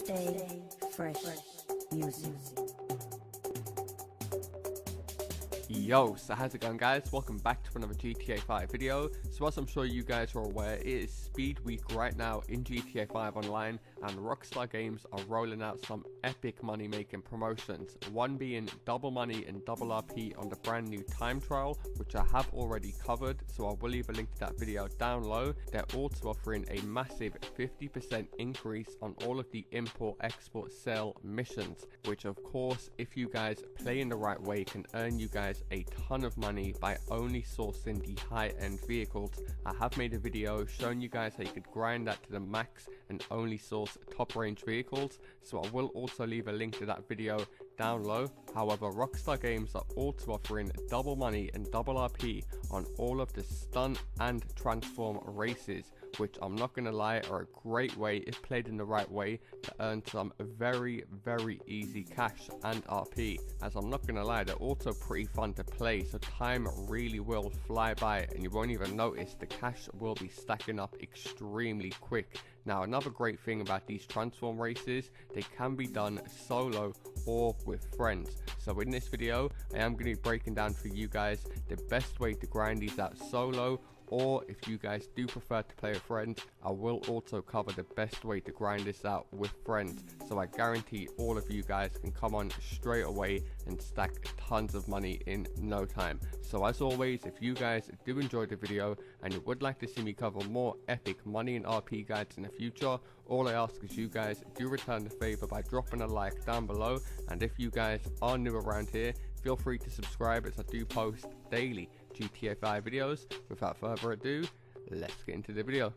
Stay fresh music. Yo, so how's it going, guys? Welcome back to another GTA 5 video. So as I'm sure you guys are aware, it is Speed Week right now in GTA 5 Online, and Rockstar Games are rolling out some epic money making promotions, one being double money and double RP on the brand new time trial, which I have already covered, so I will leave a link to that video down low. They're also offering a massive 50% increase on all of the import, export, sell missions, which of course, if you guys play in the right way, can earn you guys a ton of money by only sourcing the high-end vehicles. I have made a video showing you guys how you could grind that to the max and only source top range vehicles, so I will also leave a link to that video down low. However, Rockstar Games are also offering double money and double RP on all of the stunt and transform races, which I'm not gonna lie are a great way, if played in the right way, to earn some very easy cash and RP. As I'm not gonna lie, they're also pretty fun to play, so time really will fly by and you won't even notice. The cash will be stacking up extremely quick. Now, another great thing about these transform races, they can be done solo or with friends. So in this video, I am going to be breaking down for you guys the best way to grind these out solo, or if you guys do prefer to play with friends, I will also cover the best way to grind this out with friends. So I guarantee all of you guys can come on straight away and stack tons of money in no time. So as always, if you guys do enjoy the video and you would like to see me cover more epic money and RP guides in the future, all I ask is you guys do return the favor by dropping a like down below. And if you guys are new around here, feel free to subscribe, as I do post daily GTA 5 videos. Without further ado, let's get into the video.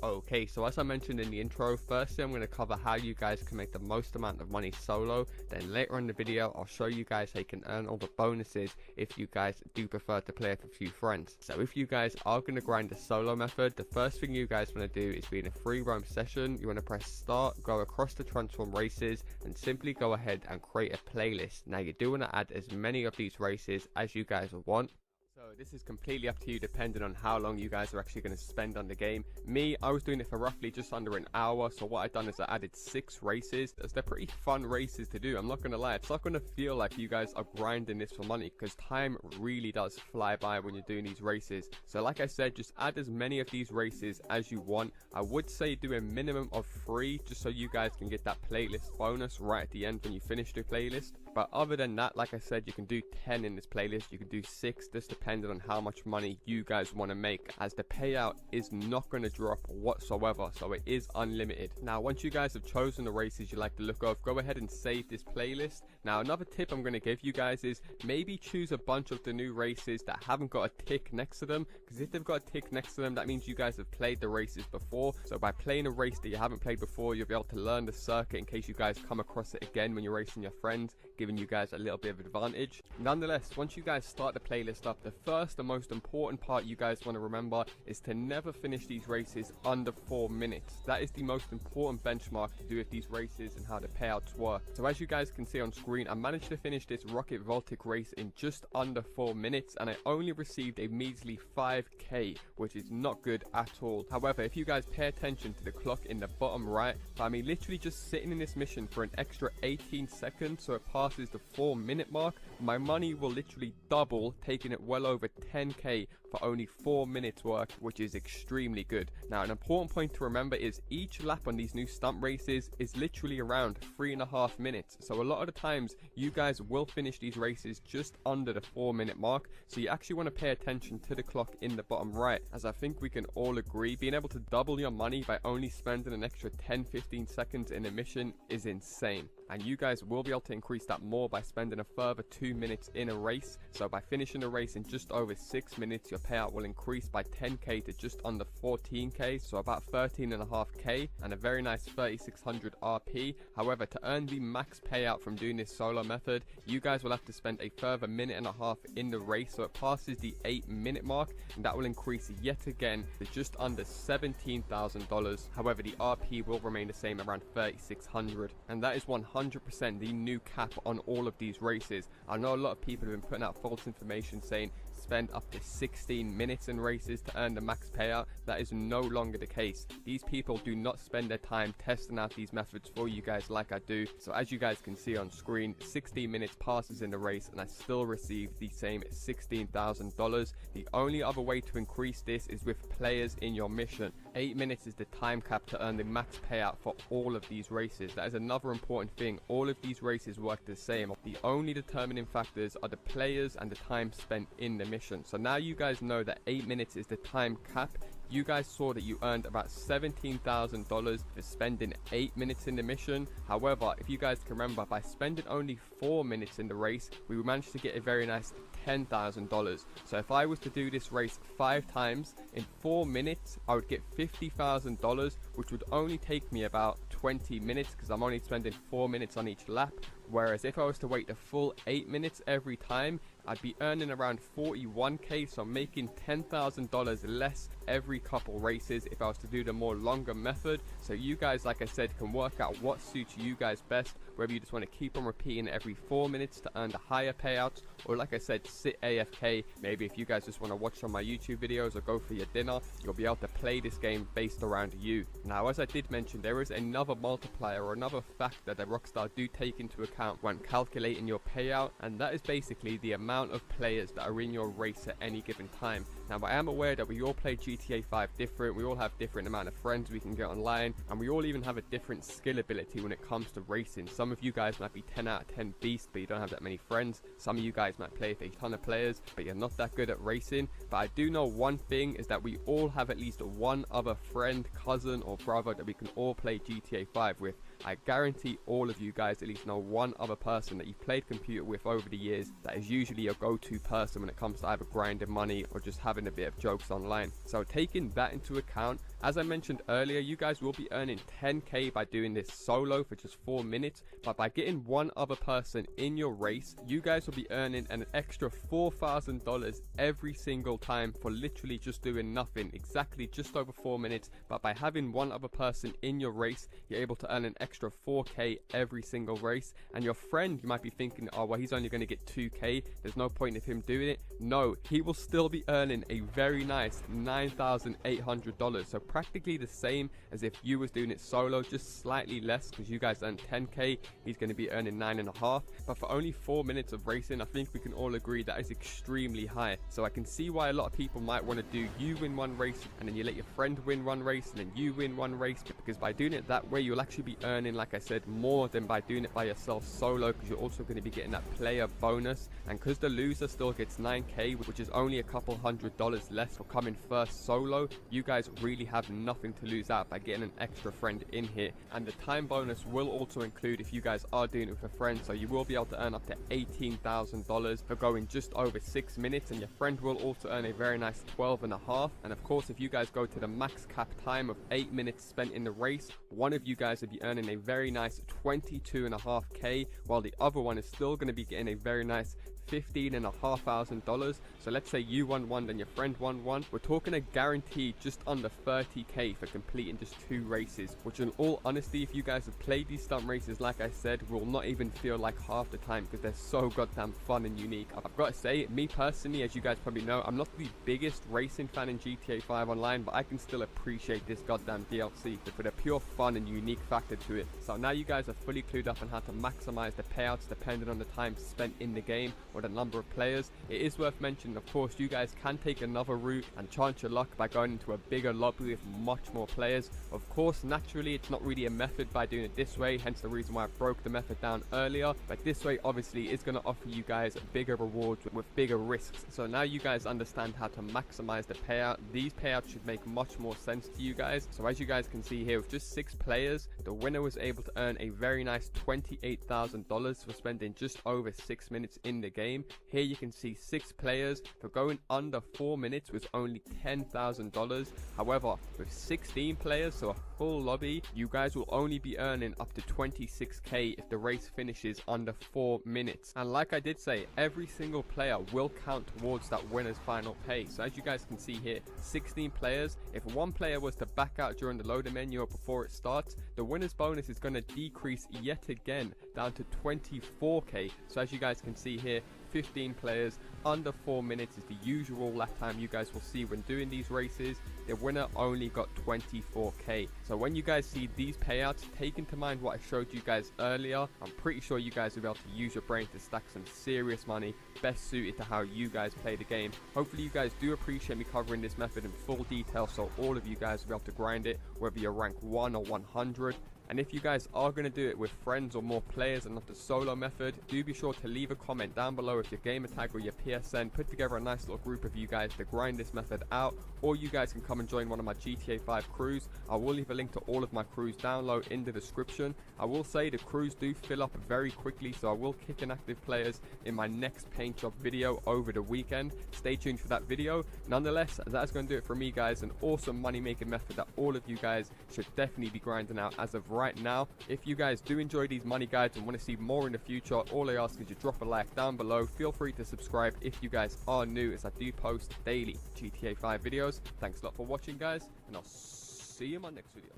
Okay, so as I mentioned in the intro, firstly I'm going to cover how you guys can make the most amount of money solo. Then later in the video I'll show you guys how you can earn all the bonuses if you guys do prefer to play with a few friends. So if you guys are going to grind the solo method, the first thing you guys want to do is be in a free roam session. You want to press start, go across the transform races, and simply go ahead and create a playlist. Now you do want to add as many of these races as you guys want. So this is completely up to you, depending on how long you guys are actually going to spend on the game. Me, I was doing it for roughly just under an hour, so what I've done is I added 6 races, as they're pretty fun races to do. I'm not going to lie, it's not going to feel like you guys are grinding this for money, because time really does fly by when you're doing these races. So like I said, just add as many of these races as you want. I would say do a minimum of 3, just so you guys can get that playlist bonus right at the end when you finish the playlist. But other than that, like I said, you can do 10 in this playlist, you can do 6, just depending on how much money you guys want to make, as the payout is not going to drop whatsoever, so it is unlimited. Now once you guys have chosen the races you like the look of, go ahead and save this playlist. Now another tip I'm going to give you guys is maybe choose a bunch of the new races that haven't got a tick next to them, because if they've got a tick next to them, that means you guys have played the races before. So by playing a race that you haven't played before, you'll be able to learn the circuit in case you guys come across it again when you're racing your friends, giving you guys a little bit of advantage. Nonetheless, once you guys start the playlist up, the first and most important part you guys want to remember is to never finish these races under 4 minutes. That is the most important benchmark to do with these races and how the payouts work. So as you guys can see on screen, I managed to finish this Rocket Voltic race in just under 4 minutes, and I only received a measly 5k, which is not good at all. However, if you guys pay attention to the clock in the bottom right, I mean literally just sitting in this mission for an extra 18 seconds so it passes the 4-minute mark, my money will literally double, taking it well over 10k for only 4 minutes work, which is extremely good. Now an important point to remember is each lap on these new stunt races is literally around 3.5 minutes, so a lot of the times you guys will finish these races just under the 4-minute mark. So you actually want to pay attention to the clock in the bottom right, as I think we can all agree being able to double your money by only spending an extra 10-15 seconds in a mission is insane. And you guys will be able to increase that more by spending a further 2 minutes in a race. So by finishing the race in just over 6 minutes, your payout will increase by 10k to just under 14k, so about 13.5k, and a very nice 3600 RP. However, to earn the max payout from doing this solo method, you guys will have to spend a further 1.5 minutes in the race, so it passes the 8-minute mark, and that will increase yet again to just under $17,000. However, the RP will remain the same, around 3600, and that is 100% the new cap on all of these races. I know a lot of people have been putting out false information saying spend up to 16 minutes in races to earn the max payout. That is no longer the case. These people do not spend their time testing out these methods for you guys like I do. So as you guys can see on screen, 16 minutes passes in the race and I still receive the same $16,000. The only other way to increase this is with players in your mission. 8 minutes is the time cap to earn the max payout for all of these races. That is another important thing. All of these races work the same. The only determining factors are the players and the time spent in the mission. So now you guys know that 8 minutes is the time cap. You guys saw that you earned about $17,000 for spending 8 minutes in the mission. However, if you guys can remember, by spending only 4 minutes in the race, we managed to get a very nice $10,000. So if I was to do this race 5 times in 4 minutes, I would get $50,000, which would only take me about 20 minutes because I'm only spending 4 minutes on each lap. Whereas if I was to wait the full 8 minutes every time, I'd be earning around 41k, so making $10,000 less every couple races if I was to do the more longer method. So you guys, like I said, can work out what suits you guys best, whether you just want to keep on repeating every 4 minutes to earn the higher payouts, or like I said, sit AFK. Maybe if you guys just want to watch some of my YouTube videos or go for your dinner, you'll be able to play this game based around you. Now, as I did mention, there is another multiplier or another factor that Rockstar do take into account when calculating your payout, and that is basically the amount of players that are in your race at any given time. Now, I am aware that we all play GTA 5 different, we all have different amount of friends we can get online, and we all even have a different skill ability when it comes to racing. Some of you guys might be 10 out of 10 beast, but you don't have that many friends. Some of you guys might play with a ton of players, but you're not that good at racing. But I do know one thing is that we all have at least one other friend, cousin, or brother that we can all play GTA 5 with. I guarantee all of you guys at least know one other person that you've played computer with over the years that is usually your go-to person when it comes to either grinding money or just having a bit of jokes online. So taking that into account, as I mentioned earlier, you guys will be earning 10k by doing this solo for just 4 minutes, but by getting one other person in your race, you guys will be earning an extra $4,000 every single time for literally just doing nothing, exactly just over 4 minutes. But by having one other person in your race, you're able to earn an extra 4k every single race. And your friend, you might be thinking, oh well, he's only going to get 2k, there's no point of him doing it. No, he will still be earning a very nice $9,800, so practically the same as if you was doing it solo, just slightly less because you guys earn 10k, he's going to be earning 9.5. But for only 4 minutes of racing, I think we can all agree that is extremely high. So I can see why a lot of people might want to do you win one race and then you let your friend win one race and then you win one race, because by doing it that way you'll actually be earning, like I said, more than by doing it by yourself solo, because you're also going to be getting that player bonus. And because the loser still gets 9k, which is only a couple $100 less for coming first solo, you guys really have nothing to lose out by getting an extra friend in here. And the time bonus will also include if you guys are doing it with a friend, so you will be able to earn up to $18,000 for going just over 6 minutes, and your friend will also earn a very nice 12.5. And of course, if you guys go to the max cap time of 8 minutes spent in the race, one of you guys will be earning a very nice 22.5k, while the other one is still going to be getting a very nice $15,500. So let's say you won one, then your friend won one. We're talking a guaranteed just under 30k for completing just 2 races, which in all honesty, if you guys have played these stunt races, like I said, will not even feel like half the time because they're so goddamn fun and unique. I've got to say, me personally, as you guys probably know, I'm not the biggest racing fan in GTA 5 Online, but I can still appreciate this goddamn DLC for the pure fun and unique factor to it. So now you guys are fully clued up on how to maximize the payouts depending on the time spent in the game or the number of players. It is worth mentioning, of course, you guys can take another route and chance your luck by going into a bigger lobby with much more players. Of course, naturally, it's not really a method by doing it this way, hence the reason why I broke the method down earlier. But this way, obviously, is going to offer you guys bigger rewards with bigger risks. So now you guys understand how to maximize the payout. These payouts should make much more sense to you guys. So as you guys can see here, with just 6 players, the winner was able to earn a very nice $28,000 for spending just over 6 minutes in the game. Here you can see 6 players for going under 4 minutes was only $10,000. However, with 16 players, so a full lobby, you guys will only be earning up to 26k if the race finishes under 4 minutes. And like I did say, every single player will count towards that winner's final pay. So as you guys can see here, 16 players, if one player was to back out during the loader menu or before it starts, the winner's bonus is going to decrease yet again down to 24k. So as you guys can see here, 15 players. Under 4 minutes is the usual lap time you guys will see when doing these races. The winner only got 24k. So when you guys see these payouts, take into mind what I showed you guys earlier. I'm pretty sure you guys will be able to use your brain to stack some serious money, best suited to how you guys play the game. Hopefully you guys do appreciate me covering this method in full detail, so all of you guys will be able to grind it, whether you're rank 1 or 100. And if you guys are going to do it with friends or more players and not the solo method, do be sure to leave a comment down below with your gamer tag or your PSN. Put together a nice little group of you guys to grind this method out, or you guys can come and join one of my GTA 5 crews. I will leave a link to all of my crews down low in the description. I will say the crews do fill up very quickly, so I will kick in active players in my next paint job video over the weekend. Stay tuned for that video. Nonetheless, that's going to do it for me, guys. An awesome money making method that all of you guys should definitely be grinding out as of right now. If you guys do enjoy these money guides and want to see more in the future, all I ask is you drop a like down below. Feel free to subscribe if you guys are new, as I do post daily GTA 5 videos. Thanks a lot for watching, guys, and I'll see you in my next video.